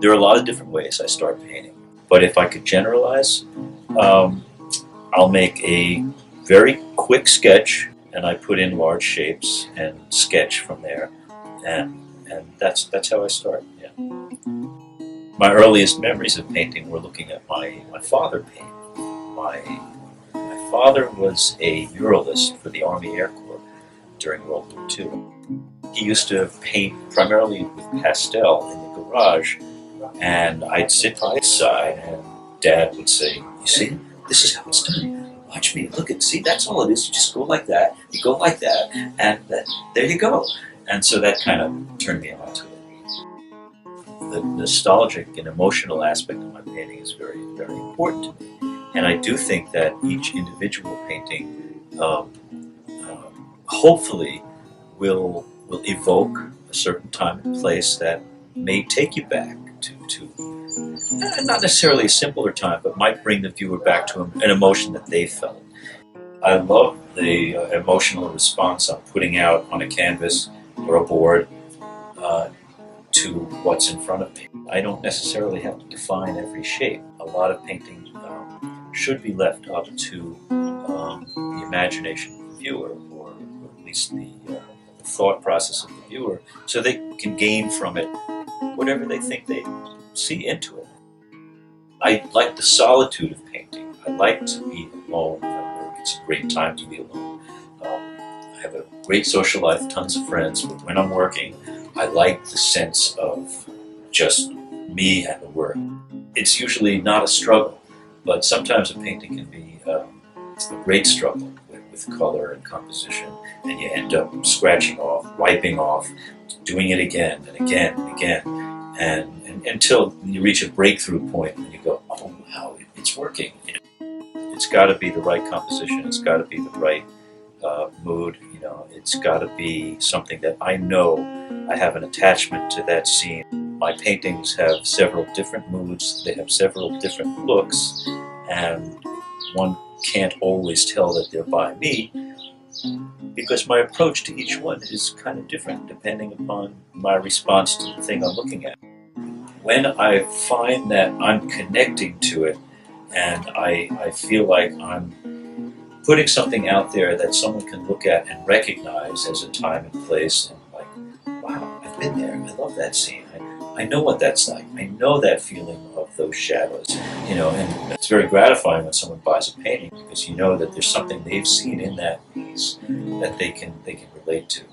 There are a lot of different ways I start painting, but if I could generalize, I'll make a very quick sketch, and I put in large shapes and sketch from there, and that's how I start. Yeah. My earliest memories of painting were looking at my father paint. My father was a muralist for the Army Air Corps during World War II. He used to paint primarily with pastel in the garage, and I'd sit by his side, and Dad would say, "You see, this is how it's done. Watch me. Look at, see, that's all it is. You just go like that. You go like that, and there you go." And so that kind of turned me on to it. The nostalgic and emotional aspect of my painting is very, very important to me. And I do think that each individual painting hopefully will evoke a certain time and place that may take you back to not necessarily a simpler time, but might bring the viewer back to an emotion that they felt. I love the emotional response I'm putting out on a canvas or a board to what's in front of me. I don't necessarily have to define every shape. A lot of painting should be left up to the imagination of the viewer, or at least the thought process of the viewer, so they can gain from it whatever they think they see into it. I like the solitude of painting. I like to be alone. It's a great time to be alone. I have a great social life, tons of friends, but when I'm working, I like the sense of just me and the work. It's usually not a struggle, but sometimes a painting can be a great struggle with color and composition, and you end up scratching off, wiping off, doing it again and again and again, and until you reach a breakthrough point and you go, "Oh wow, it's working." It's got to be the right composition. It's got to be the right mood. It's got to be something that I know I have an attachment to that scene. My paintings have several different moods. They have several different looks, and one can't always tell that they're by me, because my approach to each one is kind of different depending upon my response to the thing I'm looking at. When I find that I'm connecting to it, and I feel like I'm putting something out there that someone can look at and recognize as a time and place, and like, wow, I've been there. I love that scene. I know what that's like. I know that feeling of those shadows. And it's very gratifying when someone buys a painting, because you know that there's something they've seen in that piece that they can relate to.